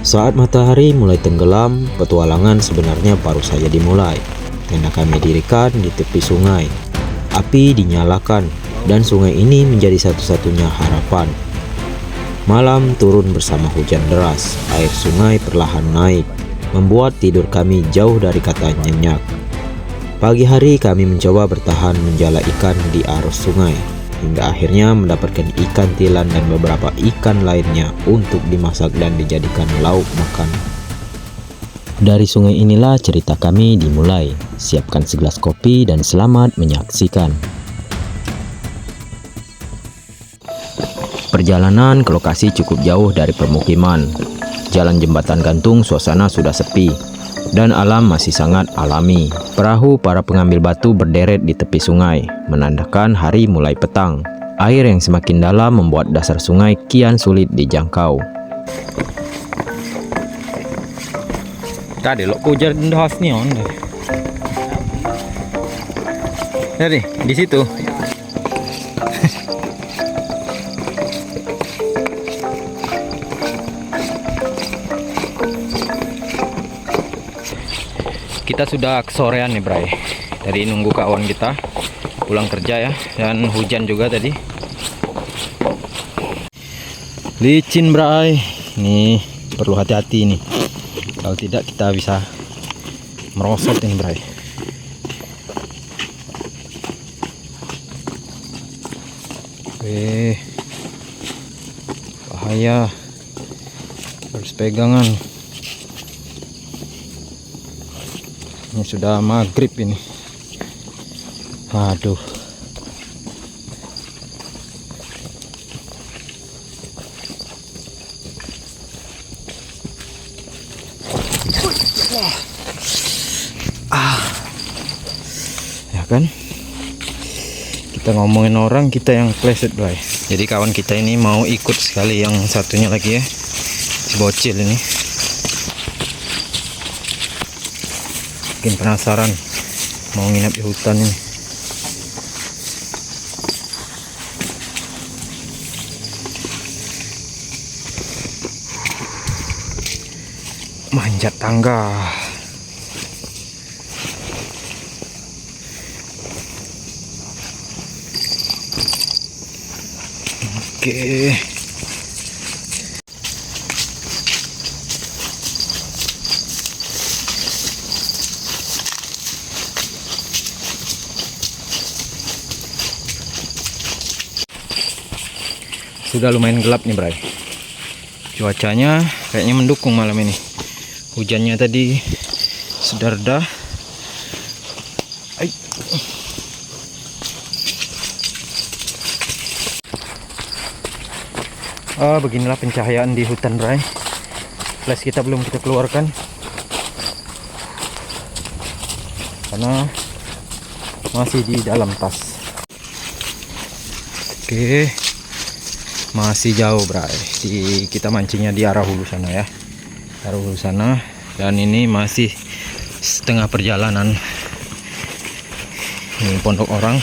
Saat matahari mulai tenggelam, petualangan sebenarnya baru saja dimulai. Tenda kami dirikan di tepi sungai. Api dinyalakan dan sungai ini menjadi satu-satunya harapan. Malam turun bersama hujan deras. Air sungai perlahan naik, membuat tidur kami jauh dari kata nyenyak. Pagi hari kami mencoba bertahan menjala ikan di arus sungai, hingga akhirnya mendapatkan ikan tilan dan beberapa ikan lainnya untuk dimasak dan dijadikan lauk makan. Dari sungai inilah cerita kami dimulai. Siapkan segelas kopi dan selamat menyaksikan. Perjalanan ke lokasi cukup jauh dari permukiman. Jalan jembatan gantung, suasana sudah sepi dan alam masih sangat alami. Perahu para pengambil batu berderet di tepi sungai, menandakan hari mulai petang. Air yang semakin dalam membuat dasar sungai kian sulit dijangkau. Tadi lo kujar dah ni on. Jadi di situ. Kita sudah kesorean nih Bray. Dari nunggu kawan kita pulang kerja ya, dan hujan juga tadi. Licin Bray. Nih perlu hati-hati nih. Kalau tidak kita bisa merosot ini Bray. Bahaya. Harus pegangan. Ini sudah maghrib ini. Aduh. Ya kan? Kita ngomongin orang, kita yang pleset, Bray. Jadi kawan kita ini mau ikut sekali, yang satunya lagi ya. Si bocil ini. Mungkin penasaran mau nginep di hutan ini. Manjat tangga. Oke. Sudah lumayan gelap nih Bray. Cuacanya kayaknya mendukung malam ini. Hujannya tadi sudah reda. Beginilah pencahayaan di hutan Bray. Flash kita belum kita keluarkan karena masih di dalam tas. Oke. Masih jauh Bray. Kita mancingnya di arah hulu sana ya. Arah hulu sana. Dan ini masih setengah perjalanan. Ini pondok orang.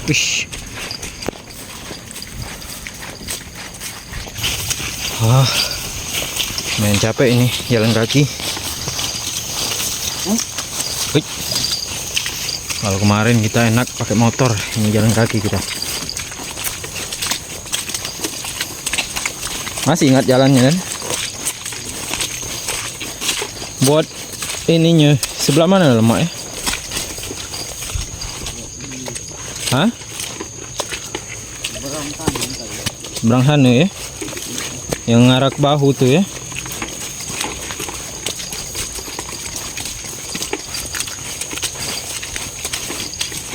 Wish. Main capek ini jalan kaki. Kalau kemarin kita enak pakai motor, ini jalan kaki kita. Masih ingat jalannya kan? Buat ininya sebelah mana lemak ya? Hah? Seberang sana ya? Yang ngarah ke bahu tuh ya?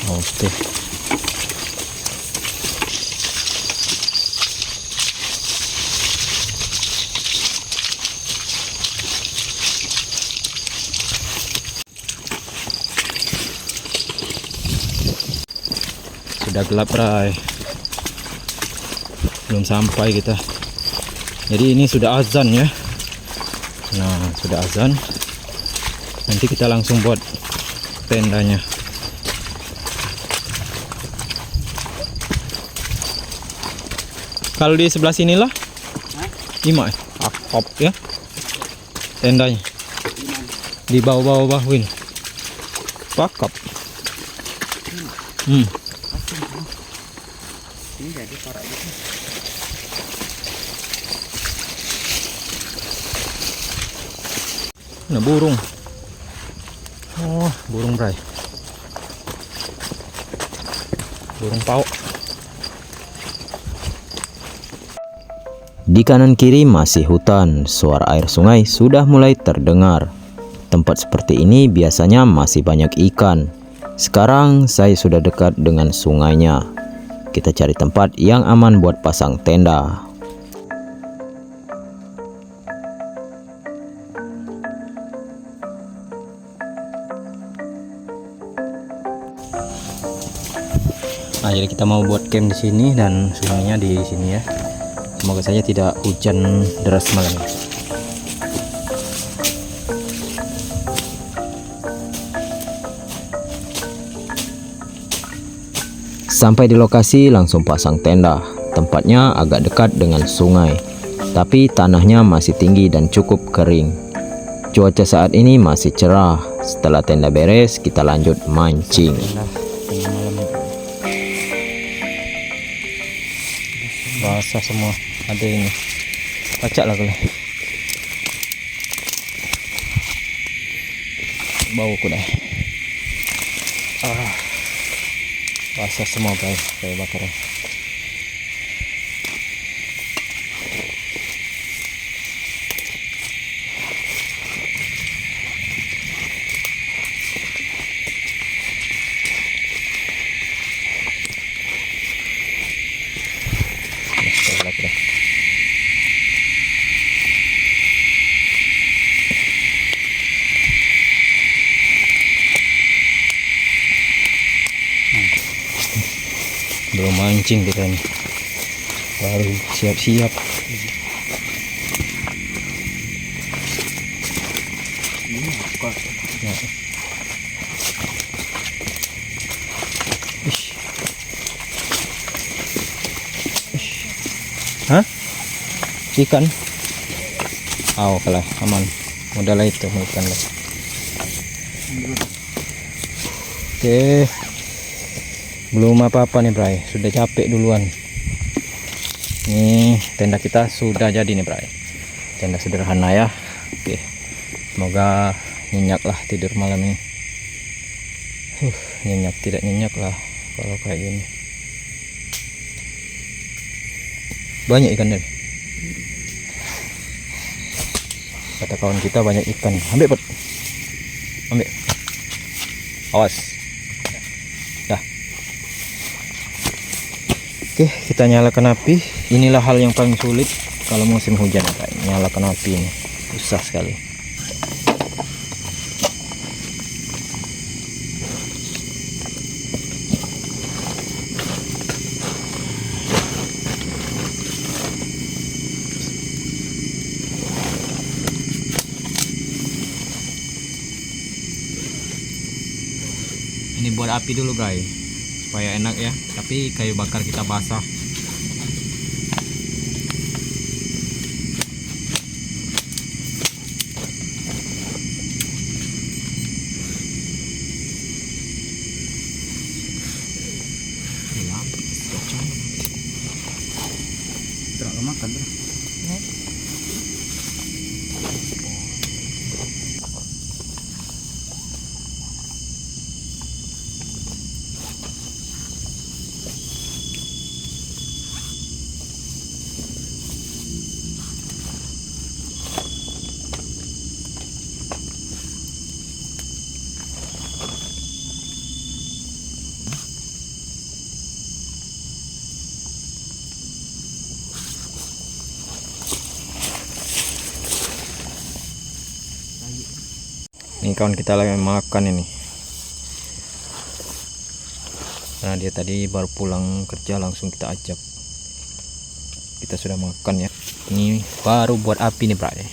Oke. Sudah gelap Bray. Belum sampai kita. Jadi ini sudah azan ya. Nah, sudah azan. Nanti kita langsung buat tendanya. Kalau di sebelah sinilah, lima akop ya tendanya. Di bawah win. Pakap. Nah, burung. Oh, burung bray. Burung pauk. Di kanan kiri masih hutan, suara air sungai sudah mulai terdengar. Tempat seperti ini biasanya masih banyak ikan. Sekarang saya sudah dekat dengan sungainya. Kita cari tempat yang aman buat pasang tenda. Nah, jadi kita mau buat camp di sini dan sungainya di sini ya. Semoga saja tidak hujan deras malam ini. Sampai di lokasi langsung pasang tenda. Tempatnya agak dekat dengan sungai, tapi tanahnya masih tinggi dan cukup kering. Cuaca saat ini masih cerah. Setelah tenda beres, kita lanjut mancing. Basah semua, ada ini pacak lah kalau bau kuda. Basah semua kayak bakaran. Belum mancing kita nih, baru siap-siap. Ya. Hah? Ikan? Oh, kalah aman. Udahlah itu ikan lah. Oke. Belum apa-apa nih Bray, sudah capek duluan. Nih tenda kita sudah jadi nih Bray. Tenda sederhana ya. Oke. Semoga nyenyak lah tidur malam ini. Nyenyak tidak nyenyak lah kalau kayak gini. Banyak ikan tadi. Kata kawan kita banyak ikan. Ambil Pot. Ambil. Awas. Dah. Oke, kita nyalakan api. Inilah hal yang paling sulit kalau musim hujan, Pak. Nyalakan api ini susah sekali. Ini buat api dulu, Bray, supaya enak ya. Tapi kayu bakar kita basah. Terlalu makan tuh. Ini kawan kita lagi makan ini. Nah, dia tadi baru pulang kerja, langsung kita ajak. Kita sudah makan ya. Ini baru buat api nih, Bray.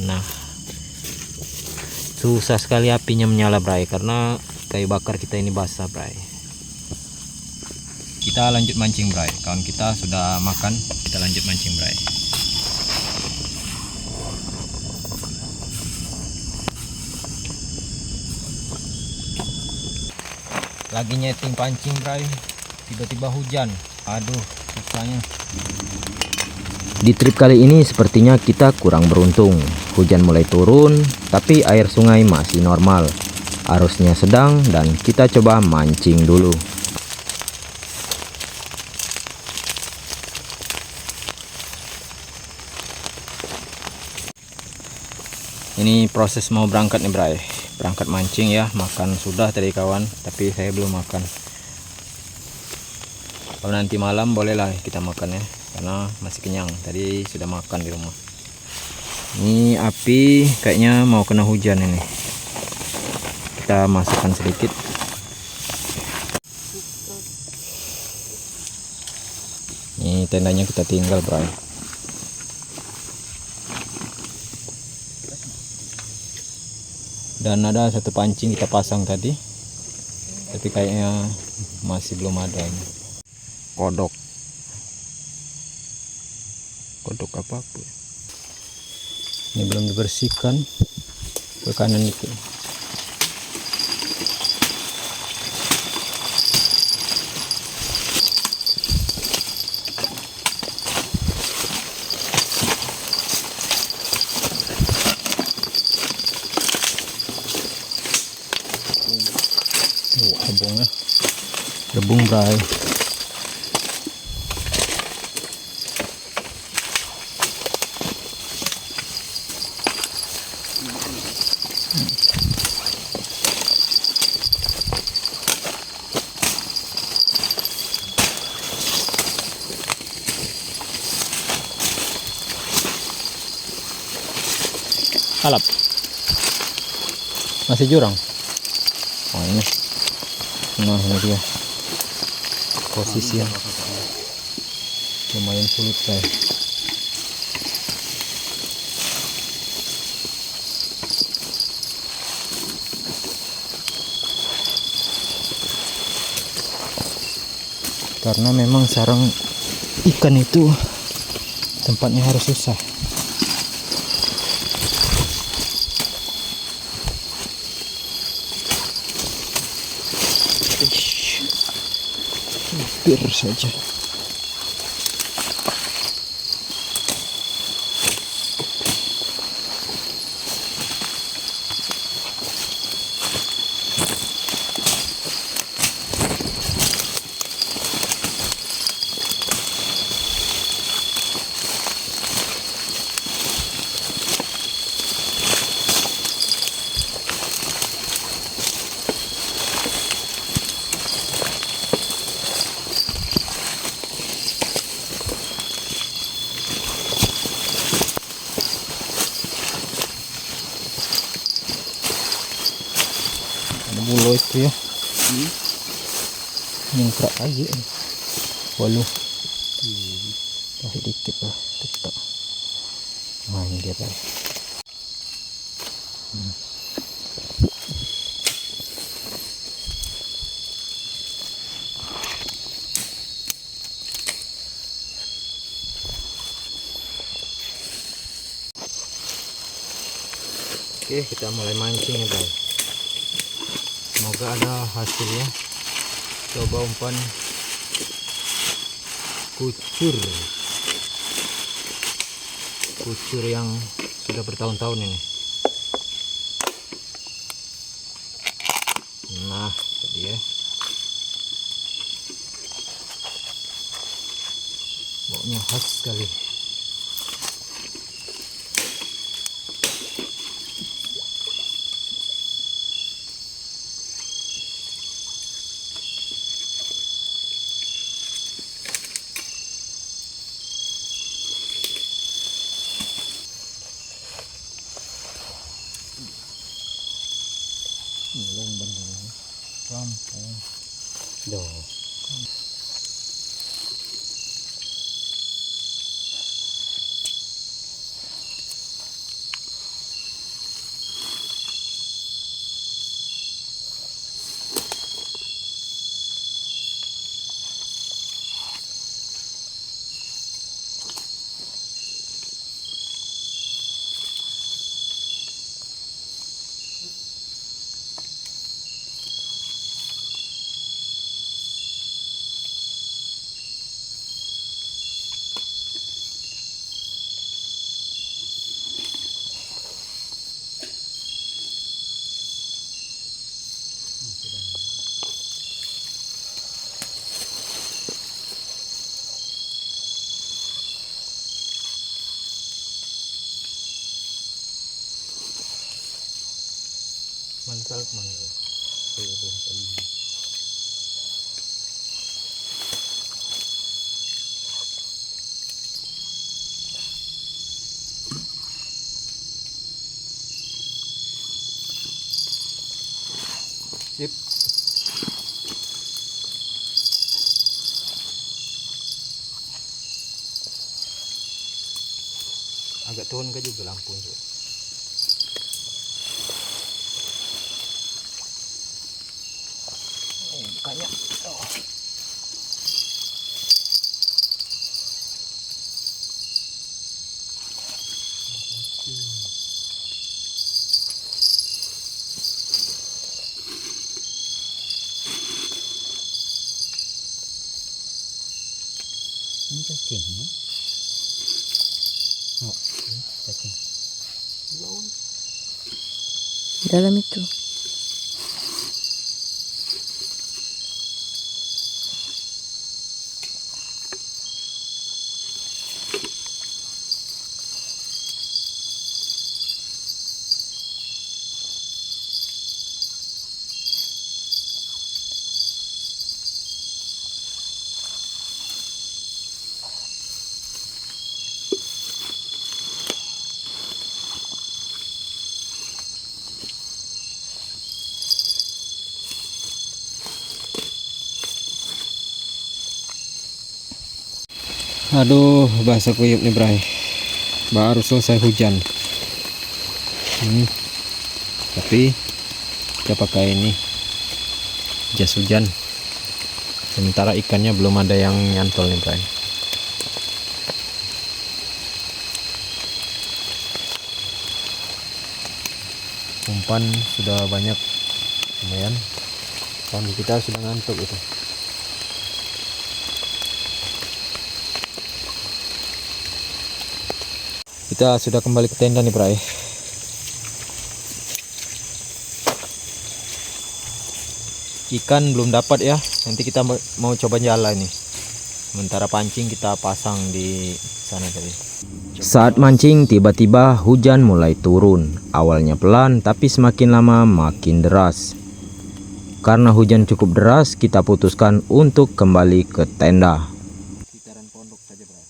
Nah, Susah sekali apinya menyala, Bray, karena kayu bakar kita ini basah, Bray. Kita lanjut mancing, Bray. Kawan kita sudah makan, kita lanjut mancing, Bray. Lagi nyeting pancing, Bray, tiba-tiba hujan. Aduh, susahnya. Di trip kali ini sepertinya kita kurang beruntung. Hujan mulai turun, tapi air sungai masih normal. Arusnya sedang dan kita coba mancing dulu. Ini proses mau berangkat nih, Bray. Berangkat mancing ya. Makan sudah tadi kawan, tapi saya belum makan. Kalau nanti malam bolehlah kita makan ya, karena masih kenyang. Tadi sudah makan di rumah. Ini api kayaknya mau kena hujan ini. Kita masukkan sedikit. Ini tendanya kita tinggal, Bray. Dan ada satu pancing kita pasang tadi, tapi kayaknya masih belum ada ini. Kodok apa pun ini belum dibersihkan. Ke kanan itu rebungnya, rebung, Bray. Alap masih jurang. Oh ini, nah ini dia posisi yang lumayan sulit, guys. Karena memang sarang ikan itu tempatnya harus susah. Hampir saja. Bulu itu ya, nyengkrak aja, waluh, kasih dikit lah, tetap. Nah ini dia, Bray. Oke, kita mulai mancing ya, Bray. Semoga ada hasilnya. Coba umpan kucur yang sudah bertahun-tahun ini. Nah tadi ya, baunya khas sekali. Lomban ini rampung doh. Sip. Agak turun ke juga lampu itu. Bukanya. Oh. Ini cacing ya? Oh, ini cacing. Dalam itu. Aduh, basah kuyup nih Bray. Baru selesai hujan. Tapi kita pakai ini jas hujan. Sementara ikannya belum ada yang nyantol nih Bray. Umpan sudah banyak, lumayan. Kawan kita sudah ngantuk itu. Kita sudah kembali ke tenda nih Bray. Ikan belum dapat ya. Nanti kita mau coba nyala nih. Sementara pancing kita pasang di sana tadi. Saat mancing tiba-tiba hujan mulai turun. Awalnya pelan tapi semakin lama makin deras. Karena hujan cukup deras, kita putuskan untuk kembali ke tenda. Sekitaran pondok saja Bray.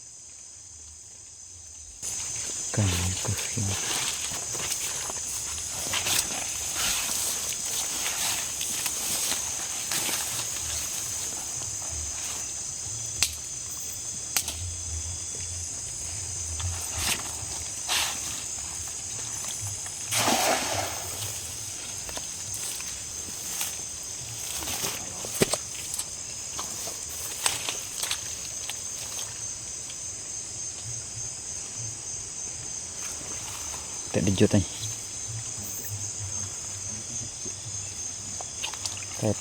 Tak dijut nih. Kait.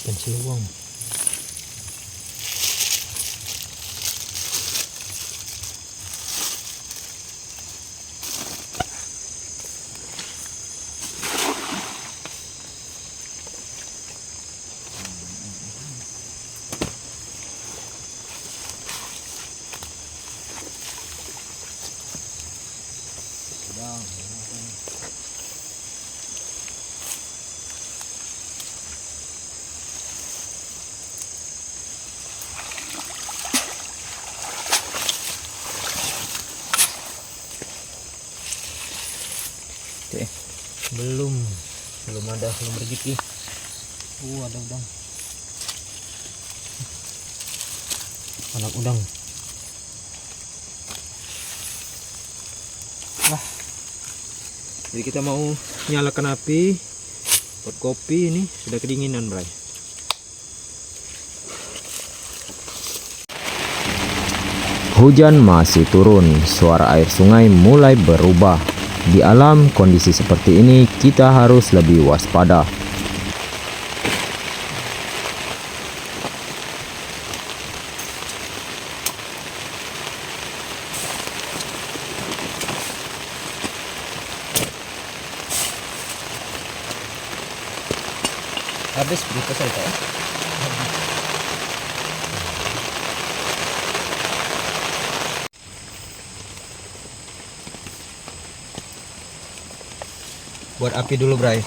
Dan siwang. Belum ada rezeki. Ada udang. Anak udang. Jadi kita mau nyalakan api buat kopi. Ini sudah kedinginan Bray. Hujan masih turun, suara air sungai mulai berubah. Di alam kondisi seperti ini kita harus lebih waspada. Habis berita saya ya. Buat api dulu, Bray.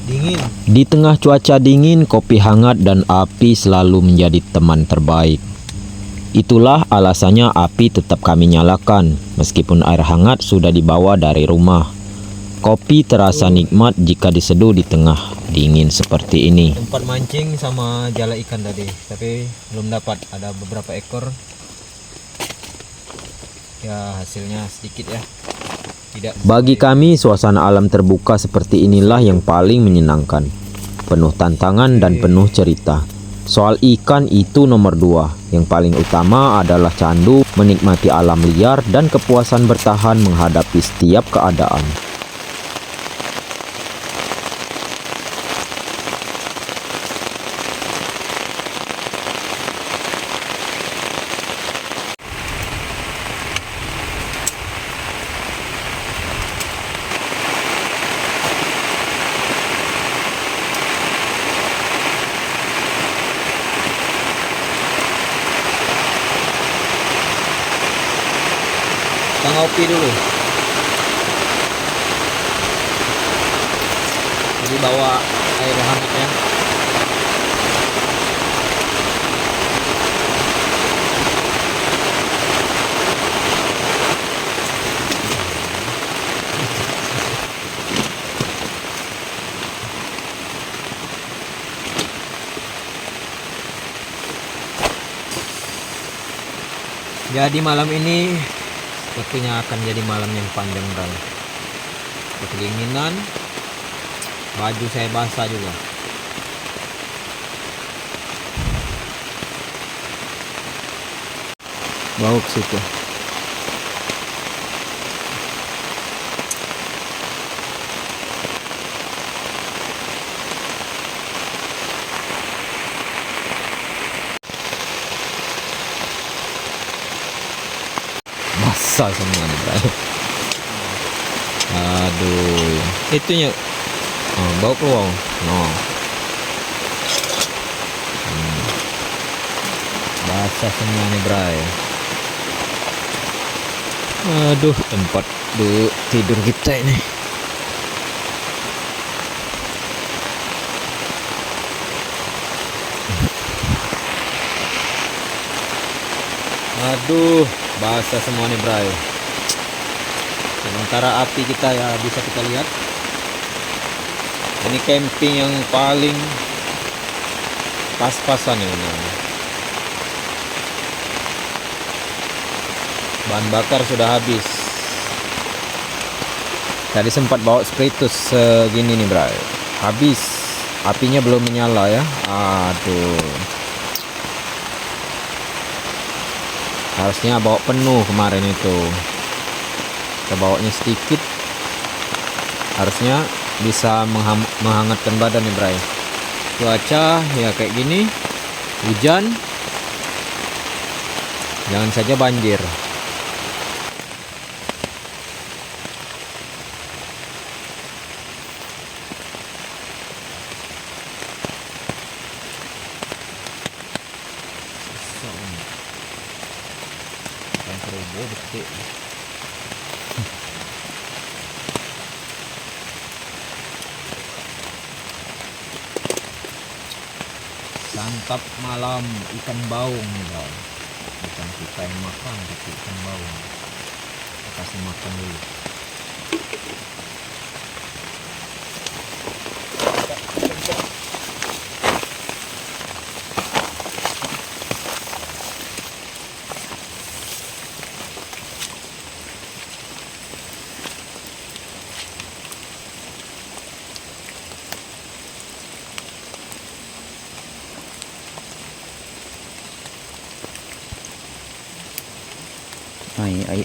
Dingin. Di tengah cuaca dingin, kopi hangat dan api selalu menjadi teman terbaik. Itulah alasannya api tetap kami nyalakan, meskipun air hangat sudah dibawa dari rumah. Kopi terasa nikmat jika diseduh di tengah dingin seperti ini. Tempat mancing sama jala ikan tadi, tapi belum dapat. Ada beberapa ekor. Ya, hasilnya sedikit ya. Tidak. Bagi kami, suasana alam terbuka seperti inilah yang paling menyenangkan. Penuh tantangan dan penuh cerita. Soal ikan itu nomor 2. Yang paling utama adalah candu menikmati alam liar dan kepuasan bertahan menghadapi setiap keadaan. Kita ngopi dulu. Jadi bawa air hangatnya. Jadi malam ini sepertinya akan jadi malam yang panjang, Bray. Kedinginan, baju saya basah juga. Bau ke situ. Basah semua nih, Bray. Aduh, itunya bau keluar. Basah semua nih, Bray. Aduh, tempat tidur kita ini. Aduh, basah semua nih, Bray. Sementara api kita ya bisa kita lihat. Ini camping yang paling pas-pasan ini. Bahan bakar sudah habis. Tadi sempat bawa spiritus segini nih, Bray. Habis. Apinya belum menyala ya. Aduh. Harusnya bawa penuh kemarin itu. Kita bawanya sedikit. Harusnya bisa menghangatkan badan nih, Bray. Cuaca ya kayak gini. Hujan. Jangan saja banjir. Santap malam ikan baung nih, Bray. Bukan kita yang makan, tapi ikan baung. Kita kasih makan dulu. Ay.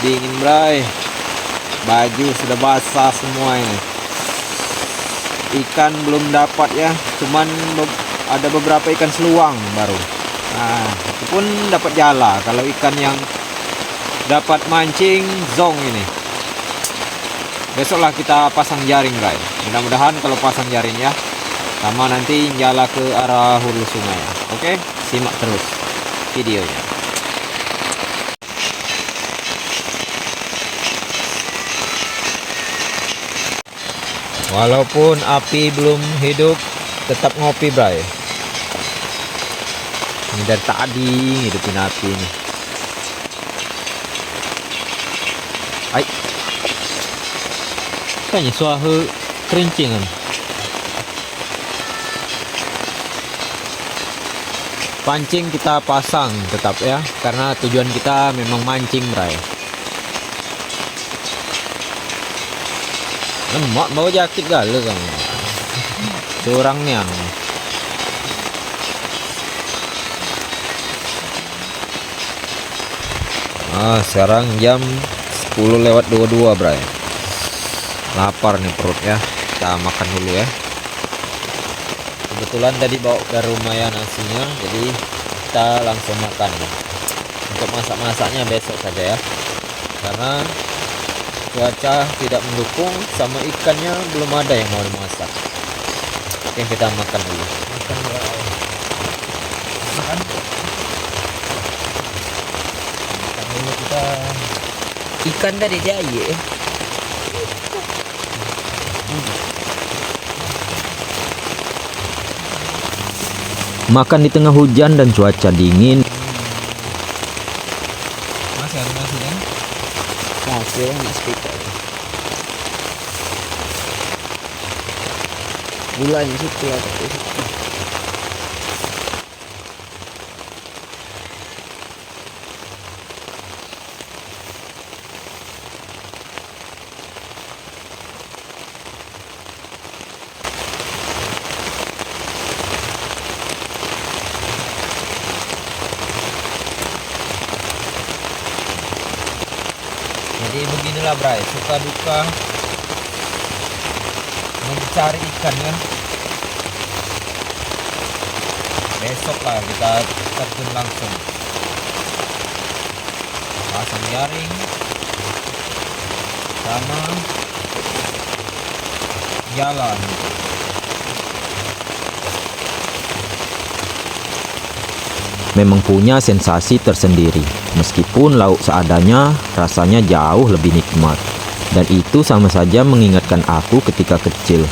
Dingin, Bray. Baju sudah basah semua ini. Ikan belum dapat ya, cuman ada beberapa ikan seluang baru. Nah, itu pun dapat jala. Kalau ikan yang dapat mancing zong ini, besoklah kita pasang jaring guys. Mudah-mudahan kalau pasang jaring ya, sama nanti jala ke arah hulu sungai ya. Oke, simak terus videonya. Walaupun api belum hidup, tetap ngopi bray. Ini dari tadi hidupin api nih. Ay, kayaknya suahu kerincingan. Pancing kita pasang tetap ya, karena tujuan kita memang mancing bray. Emak bawa jaket galau kamu. Curang nih yang. Sekarang jam 10:22 bray. Lapar nih perut ya. Kita makan dulu ya. Kebetulan tadi bawa ke rumah ya nasinya, jadi kita langsung makan. Untuk masak-masaknya besok saja ya, karena cuaca tidak mendukung, sama ikannya belum ada yang mau dimasak. Oke, kita makan dulu. Makan dulu kita. Ikan tadi jaya. Makan di tengah hujan dan cuaca dingin. Masih ada nasi kan? Masih nasi kita. Gulanya situ lah tapi. Jadi beginilah bray, suka duka mencari ikan kan. Besok lah kita terjun langsung, pasang jaring sama jalan. Memang punya sensasi tersendiri. Meskipun lauk seadanya, rasanya jauh lebih nikmat. Dan itu sama saja mengingatkan aku ketika kecil.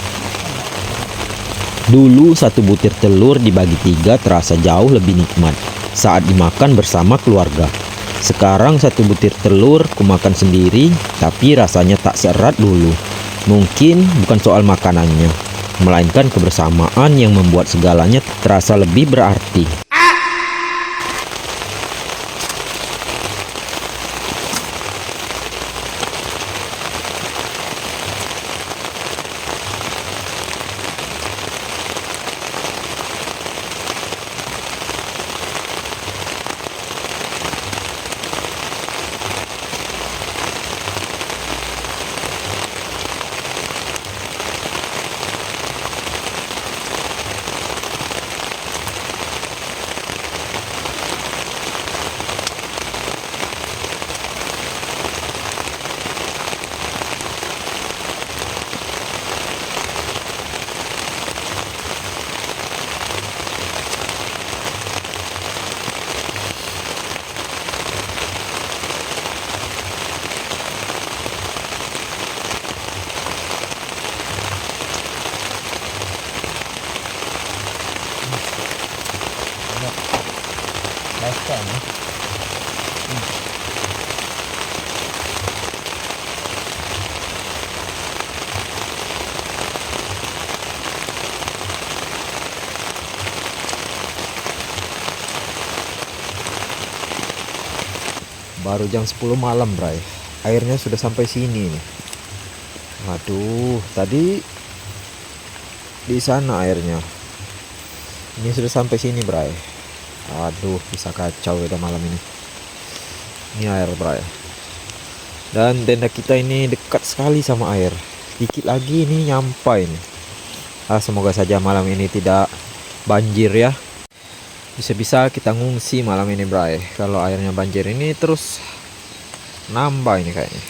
Dulu satu butir telur dibagi 3 terasa jauh lebih nikmat saat dimakan bersama keluarga. Sekarang satu butir telur kumakan sendiri, tapi rasanya tak seerat dulu. Mungkin bukan soal makanannya, melainkan kebersamaan yang membuat segalanya terasa lebih berarti. Baru jam 10 malam bray, airnya sudah sampai sini nih. Waduh, tadi di sana airnya, ini sudah sampai sini bray. Aduh, bisa kacau udah malam ini. Ini air bray, dan tenda kita ini dekat sekali sama air. Dikit lagi ini nyampai nih. Semoga saja malam ini tidak banjir ya. Bisa-bisa kita ngungsi malam ini bray. Kalau airnya banjir ini terus nambah ini kayaknya.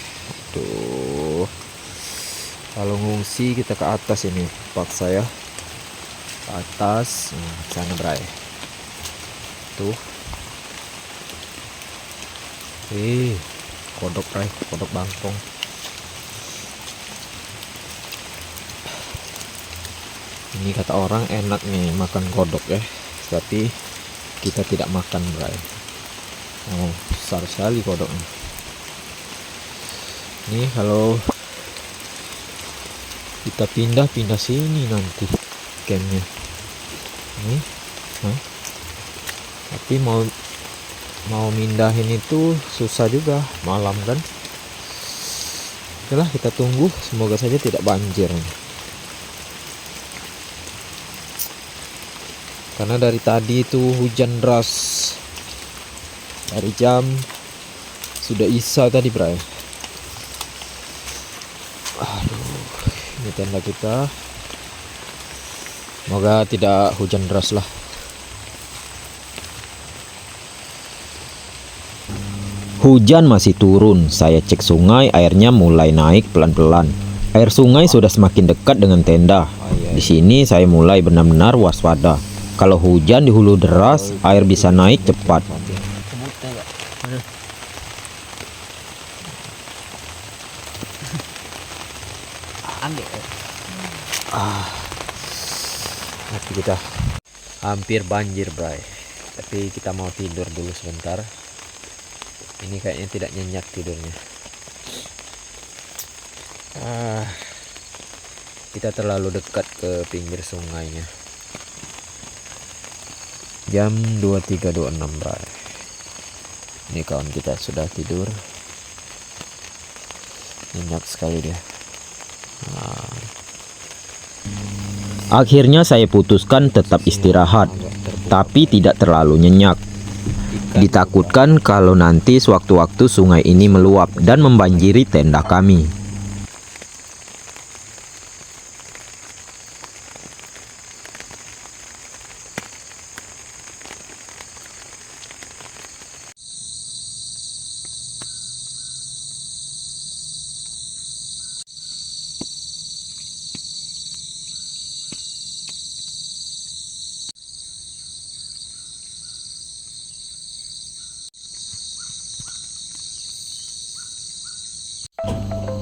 Tuh. Kalau ngungsi kita ke atas ini paksa ya. Ke atas sana bray. Tuh. Kodok bray, kodok bangkong. Ini kata orang enak nih makan kodok ya. Tapi kita tidak makan bray. Oh, besar sekali kodoknya. Nih kalau kita pindah sini nanti campnya. Nih, tapi mau mindahin itu susah juga malam kan. Oke lah, kita tunggu, semoga saja tidak banjir. Karena dari tadi itu hujan deras dari jam sudah isya tadi bray. Aduh, ini tenda kita, semoga tidak hujan deras lah. Hujan masih turun. Saya cek sungai, airnya mulai naik pelan-pelan. Air sungai sudah semakin dekat dengan tenda. Di sini saya mulai benar-benar waspada. Kalau hujan di hulu deras, air bisa naik cepat. Nanti kita hampir banjir bray. Tapi kita mau tidur dulu sebentar. Ini kayaknya tidak nyenyak tidurnya. Kita terlalu dekat ke pinggir sungainya. Jam 23.26 bray. Ini kawan kita sudah tidur. Nyenyak sekali dia. Akhirnya saya putuskan tetap istirahat, tapi tidak terlalu nyenyak. Ditakutkan kalau nanti sewaktu-waktu sungai ini meluap dan membanjiri tenda kami.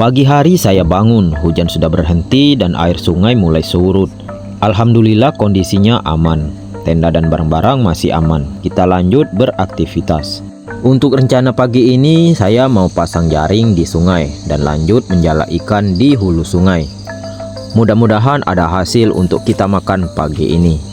Pagi hari saya bangun, hujan sudah berhenti dan air sungai mulai surut. Alhamdulillah kondisinya aman. Tenda dan barang-barang masih aman. Kita lanjut beraktivitas. Untuk rencana pagi ini saya mau pasang jaring di sungai dan lanjut menjala ikan di hulu sungai. Mudah-mudahan ada hasil untuk kita makan pagi ini.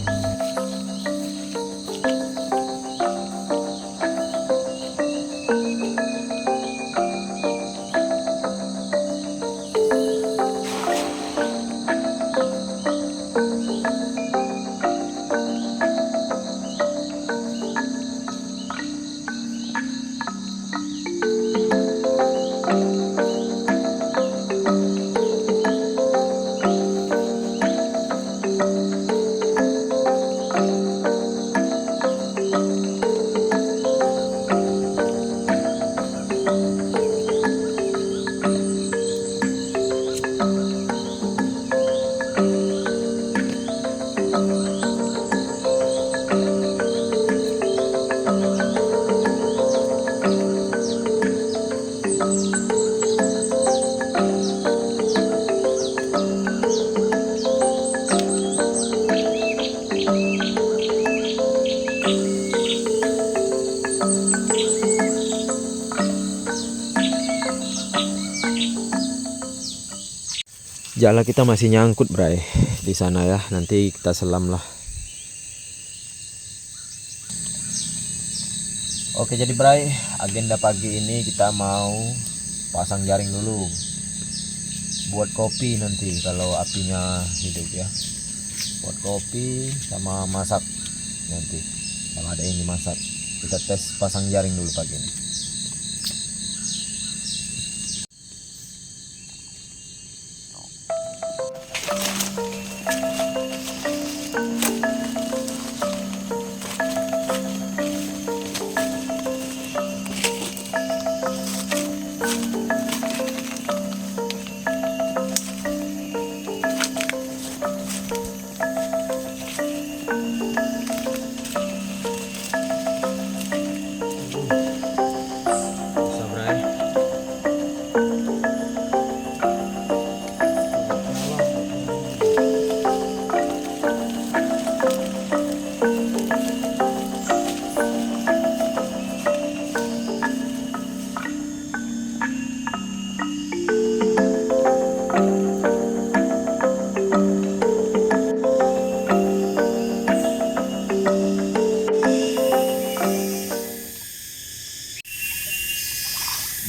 Jala kita masih nyangkut bray di sana ya. Nanti kita selam lah. Oke, jadi bray, agenda pagi ini kita mau pasang jaring dulu. Buat kopi nanti kalau apinya hidup ya. Buat kopi sama masak nanti. Kalau ada yang dimasak. Kita tes pasang jaring dulu pagi ini.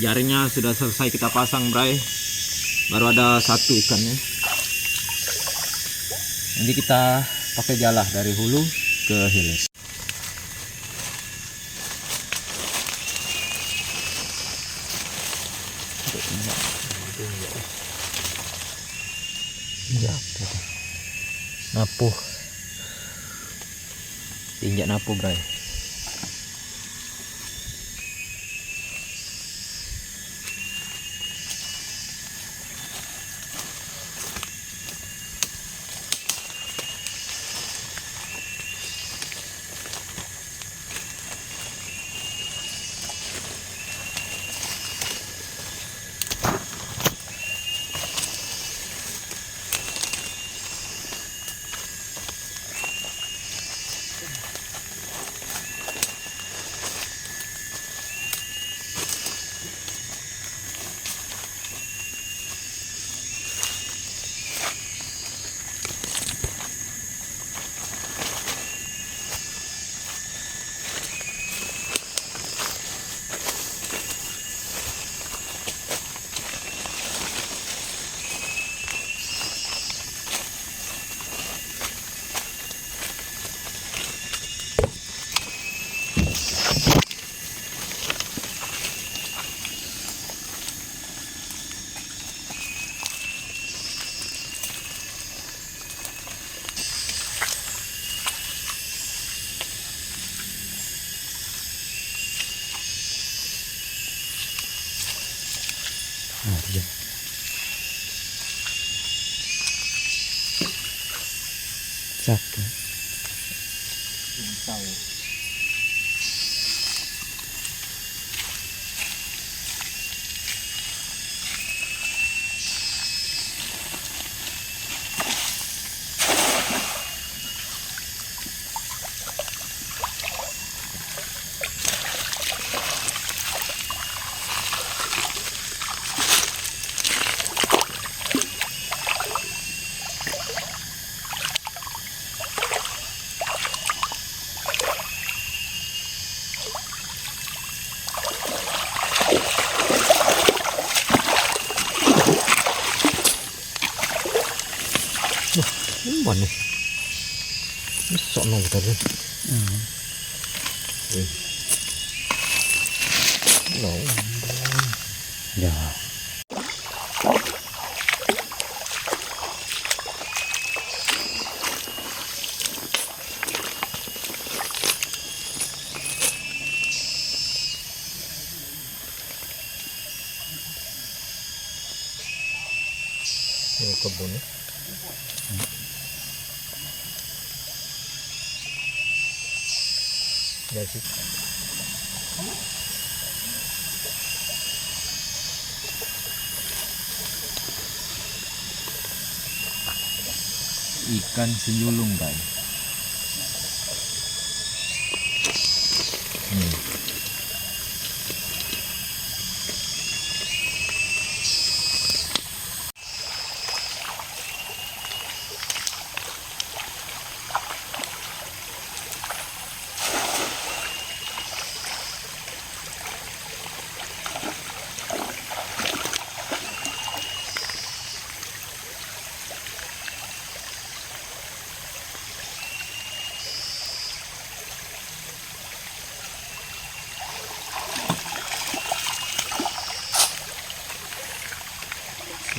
Jaringnya sudah selesai kita pasang, Bray. Baru ada satu ikannya. Jadi kita pakai jala dari hulu ke hilir. Napuh. Injak napuh, Bray. Satu. Mana? Besok nong tadi. No. Ya. Ini kebun. Ya sih. Ikan senyulung, guys.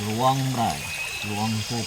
Luang, Bray. Luang tuh.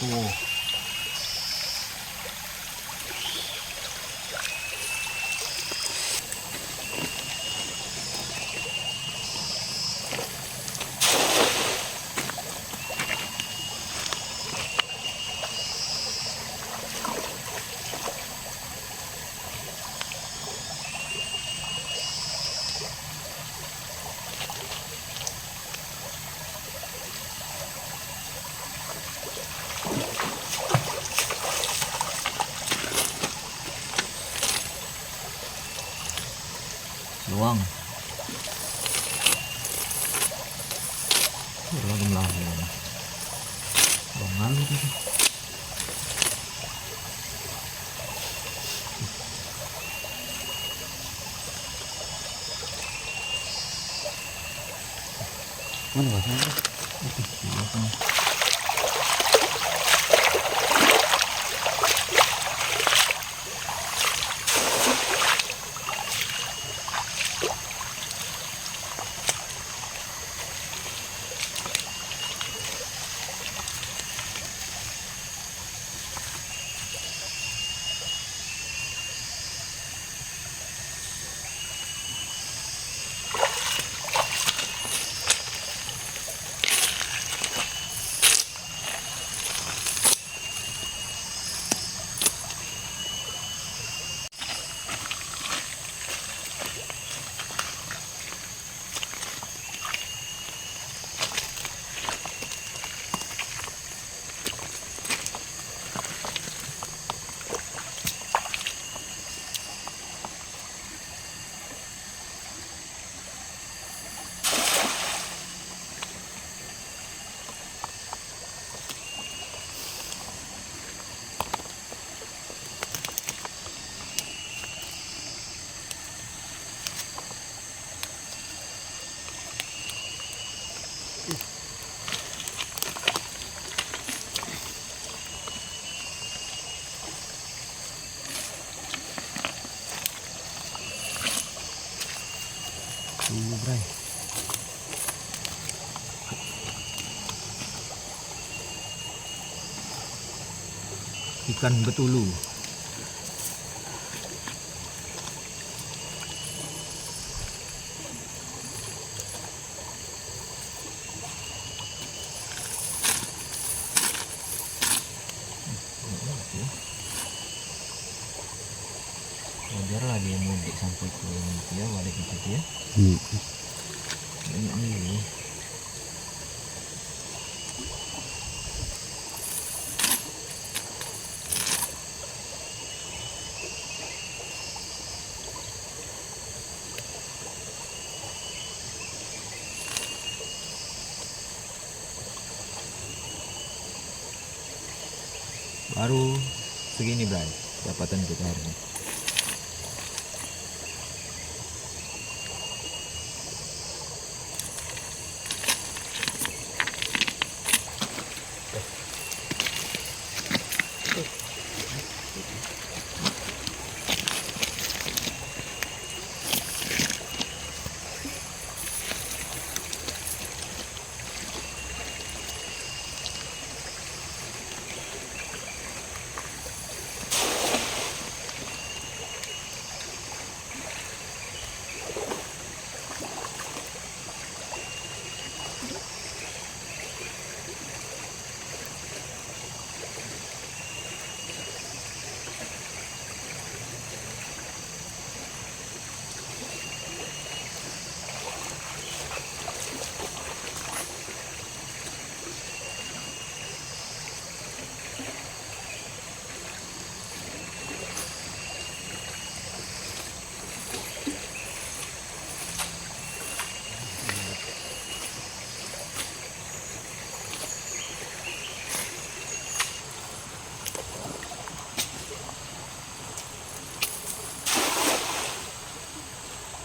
Luang. Luang luang. Luangan gitu. Mana bahasanya? Bray. Ikan betulu. Wajar lah dia mudik sampai ke ya balik gitu ya. Ini. Baru segini Bray dapatan kita hari ini.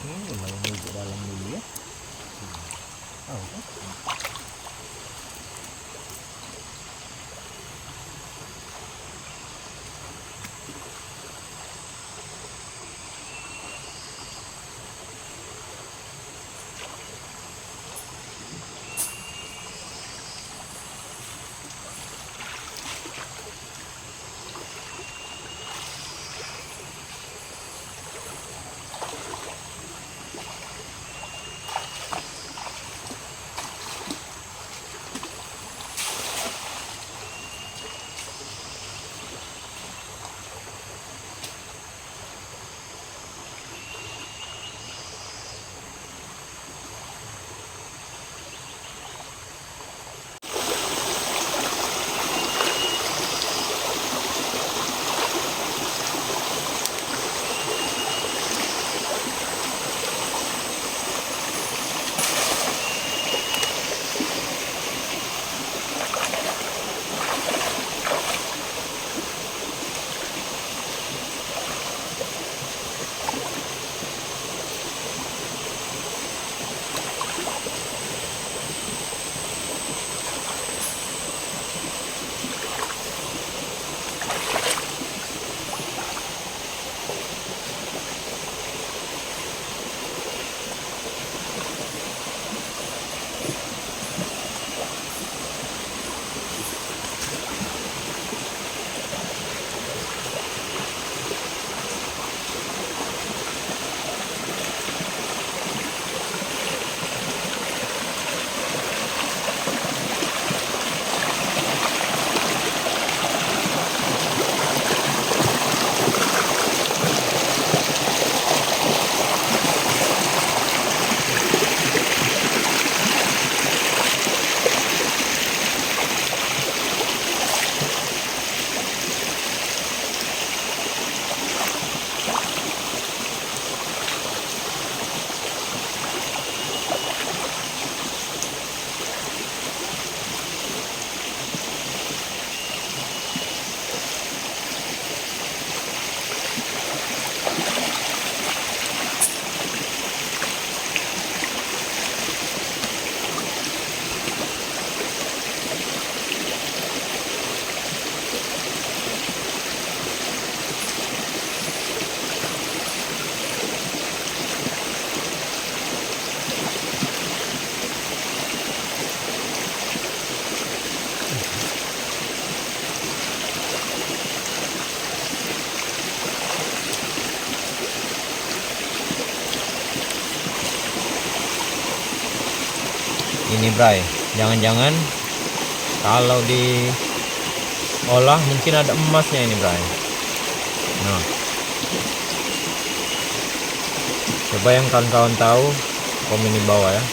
Lumayan di dalam dulu ya. Ini bray, jangan-jangan kalau diolah mungkin ada emasnya ini bray. Nah, coba yang kawan-kawan tahu komen di bawah ya.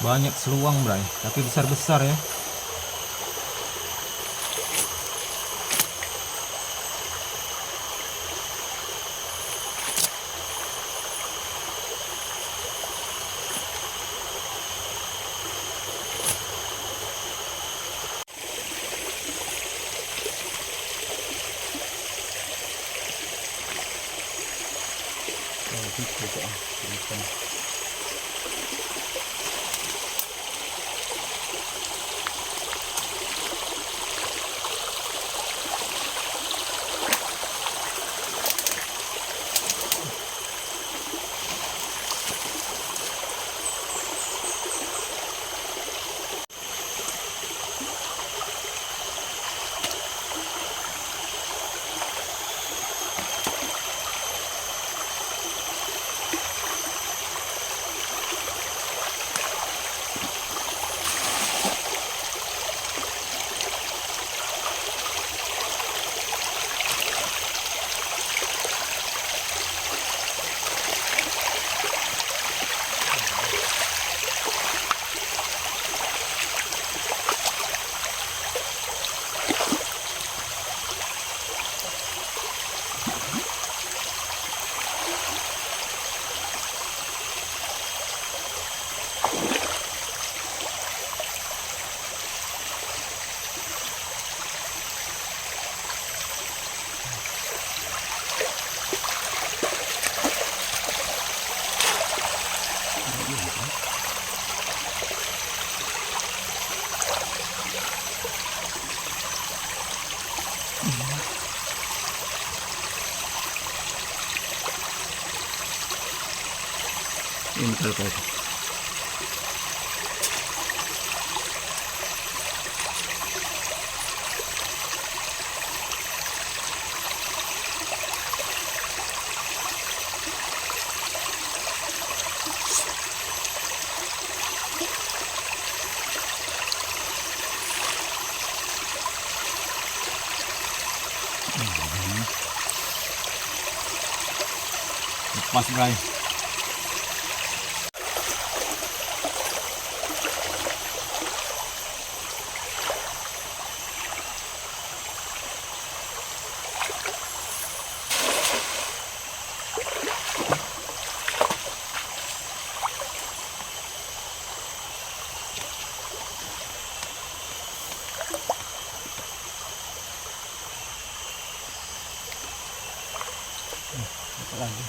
Banyak seluang bray, tapi besar-besar ya. Ini kalau itu. Lepas Bray. Lagi.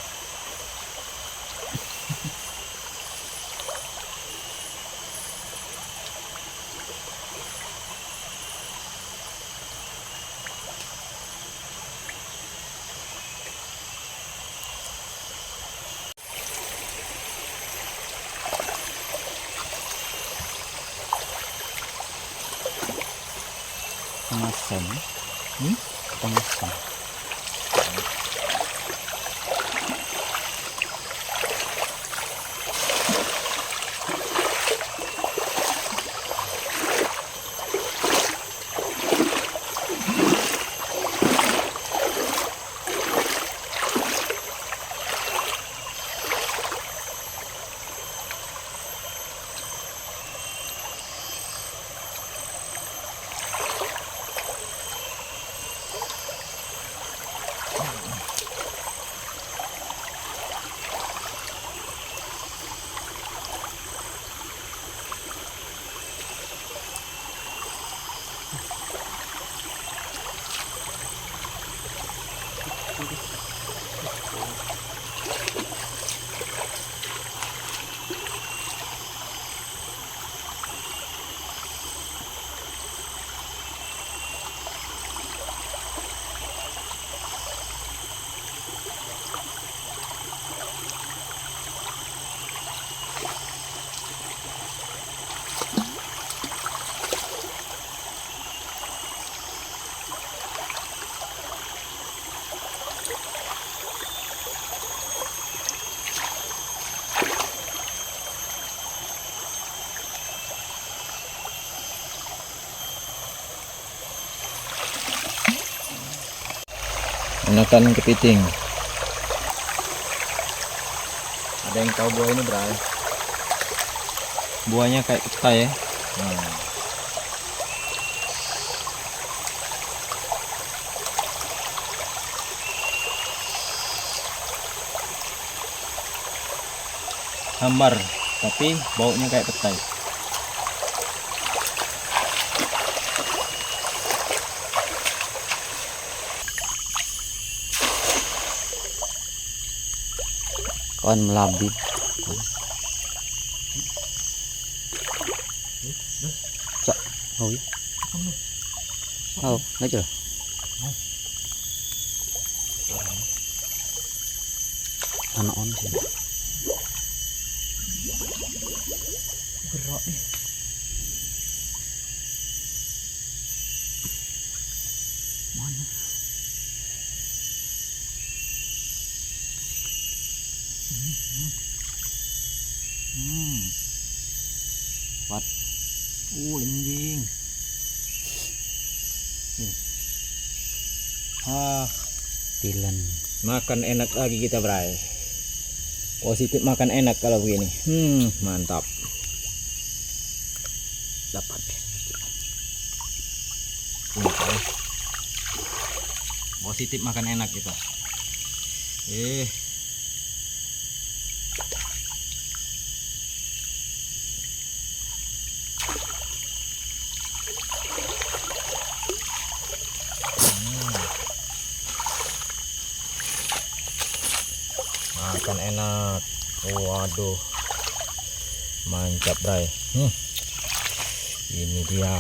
Kemasan. Kemasan. Enakan kepiting. Ada yang tahu buah ini Bray? Buahnya kayak petai ya. Hambar, tapi baunya kayak petai. Kawan melabit. Cak, oh ya. Oh, aja. Anak on sih. Gerak nih. Mana? Wat. Linjing. Tilan. Makan enak lagi kita Bray. Positif makan enak kalau begini. Mantap. Dapat. Positif makan enak kita. Makan enak. Waduh, mantap Bray. Ini dia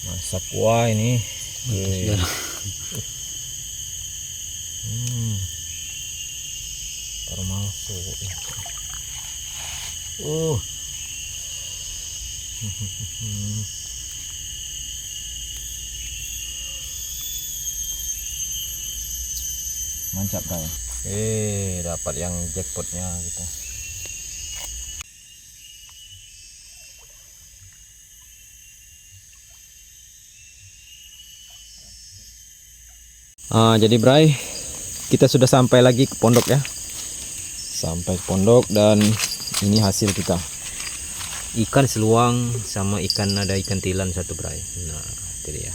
masak kuah ini. baru masuk. Mantap Bray. Dapat yang jackpotnya gitu. Jadi Bray, kita sudah sampai lagi ke pondok ya. Sampai ke pondok dan ini hasil kita. Ikan seluang sama ada ikan tilan satu Bray. Nah, itu dia.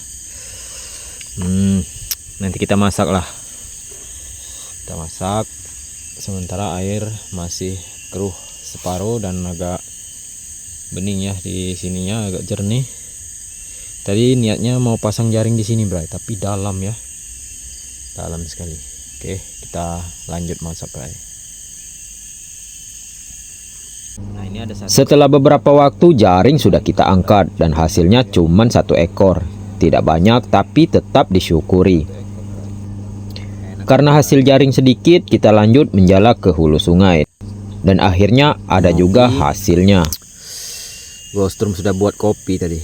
Nanti kita masak lah. Kita masak sementara air masih keruh separuh dan agak bening ya, di sininya agak jernih. Tadi niatnya mau pasang jaring di sini Bray, tapi dalam ya. Dalam sekali. Oke, kita lanjut masak Bray. Nah, ini ada satu. Setelah beberapa waktu jaring sudah kita angkat dan hasilnya cuma 1 ekor. Tidak banyak tapi tetap disyukuri. Karena hasil jaring sedikit, kita lanjut menjala ke hulu sungai. Dan akhirnya ada juga hasilnya. Gostrum sudah buat kopi tadi.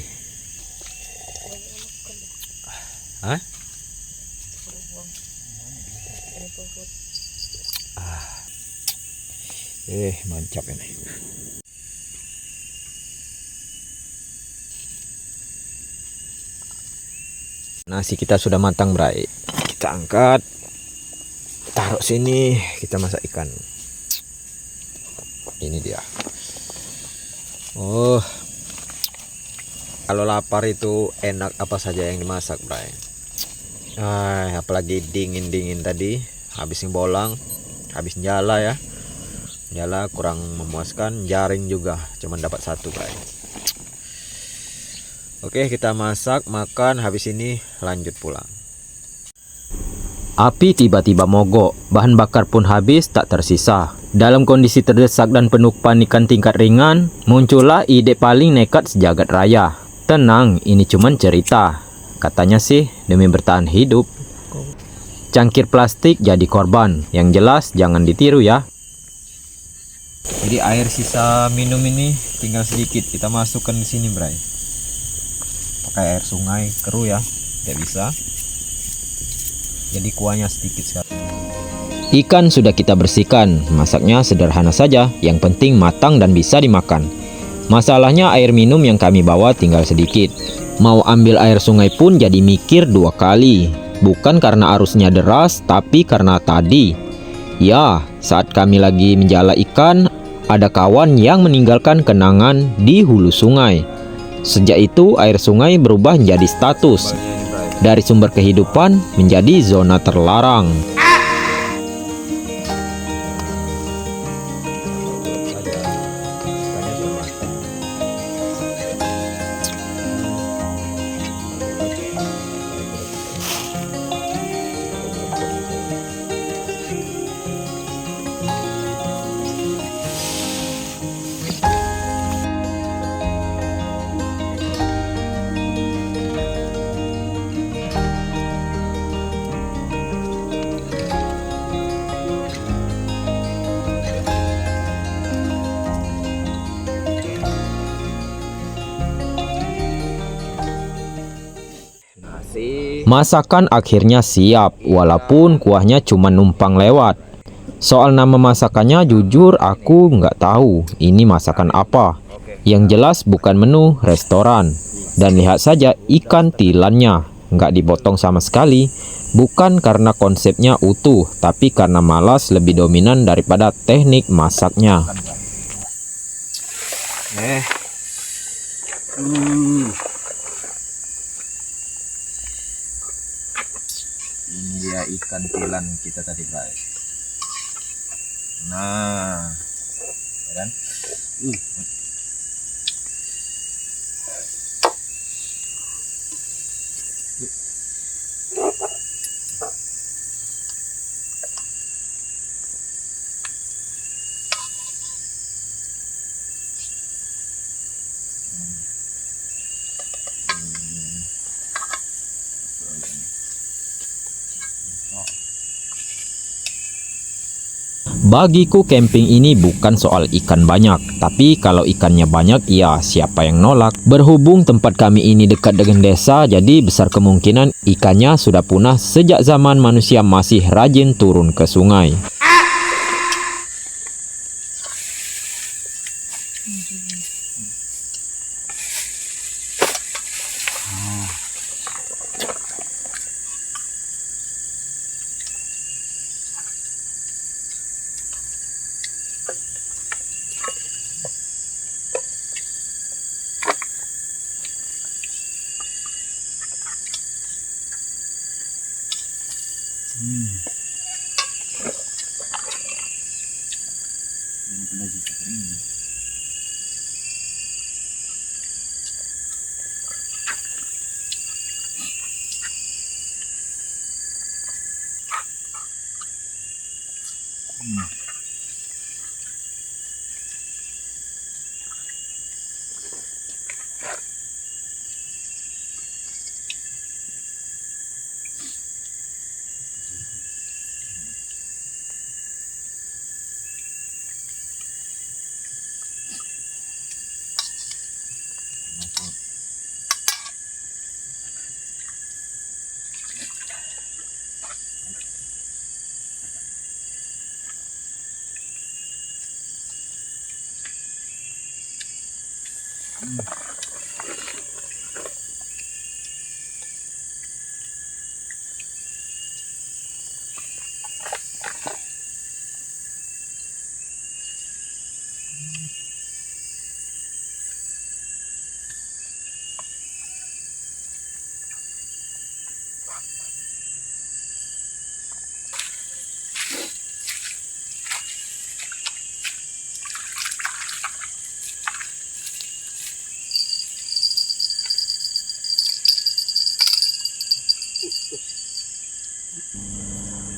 Hah? Mantap ini. Nasi kita sudah matang Bray. Kita angkat, taruh sini, kita masak ikan. Ini dia. Kalau lapar itu enak apa saja yang dimasak Bray. Apalagi dingin-dingin tadi, habis bolang, habis nyala ya. Nyala kurang memuaskan, jaring juga cuman dapat 1 Bray. Oke, kita masak, makan, habis ini lanjut pulang. Api tiba-tiba mogok, bahan bakar pun habis tak tersisa. Dalam kondisi terdesak dan penuh kepanikan tingkat ringan, muncullah ide paling nekat sejagat raya. Tenang, ini cuman cerita. Katanya sih demi bertahan hidup. Cangkir plastik jadi korban, yang jelas jangan ditiru ya. Jadi air sisa minum ini tinggal sedikit, kita masukkan di sini Bray. Pakai air sungai keruh ya, tidak bisa. Jadi kuahnya sedikit sekali. Ikan sudah kita bersihkan, masaknya sederhana saja, yang penting matang dan bisa dimakan. Masalahnya air minum yang kami bawa tinggal sedikit. Mau ambil air sungai pun jadi mikir 2 kali. Bukan karena arusnya deras, tapi karena tadi. Ya, saat kami lagi menjala ikan, ada kawan yang meninggalkan kenangan di hulu sungai. Sejak itu air sungai berubah menjadi status. Dari sumber kehidupan menjadi zona terlarang. Masakan akhirnya siap, walaupun kuahnya cuma numpang lewat. Soal nama masakannya jujur aku nggak tahu ini masakan apa. Yang jelas bukan menu restoran. Dan lihat saja ikan tilannya, nggak dipotong sama sekali. Bukan karena konsepnya utuh, tapi karena malas lebih dominan daripada teknik masaknya. Ini dia ikan tilan kita tadi Bray. Nah, ya kan? Bagiku camping ini bukan soal ikan banyak, tapi kalau ikannya banyak, ya siapa yang nolak? Berhubung tempat kami ini dekat dengan desa, jadi besar kemungkinan ikannya sudah punah sejak zaman manusia masih rajin turun ke sungai.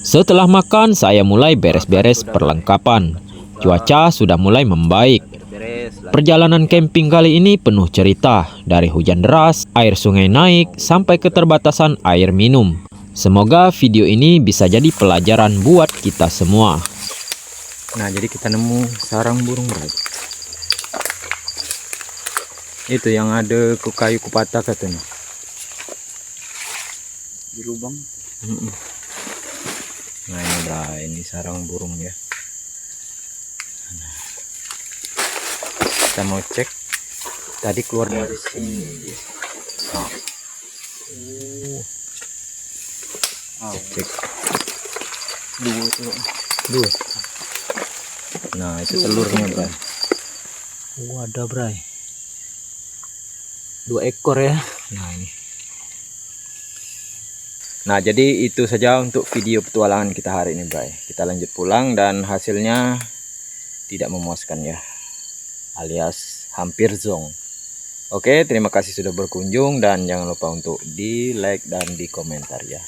Setelah makan, saya mulai beres-beres perlengkapan. Cuaca sudah mulai membaik. Perjalanan camping kali ini penuh cerita, dari hujan deras, air sungai naik, sampai keterbatasan air minum. Semoga video ini bisa jadi pelajaran buat kita semua. Nah, jadi kita nemu sarang burung bray. Itu yang ada ke kayu kupatah katanya. Di lubang. Nah ini bray, ini sarang burung ya. Kita mau cek. Tadi keluar dari sini. Cek. Dua. Nah itu telurnya bray. Ada bray. 2 ekor ya. Nah ini. Nah jadi itu saja untuk video petualangan kita hari ini bray. Kita lanjut pulang dan hasilnya tidak memuaskan ya, alias hampir zonk. Oke, terima kasih sudah berkunjung dan jangan lupa untuk di like dan di komentar ya.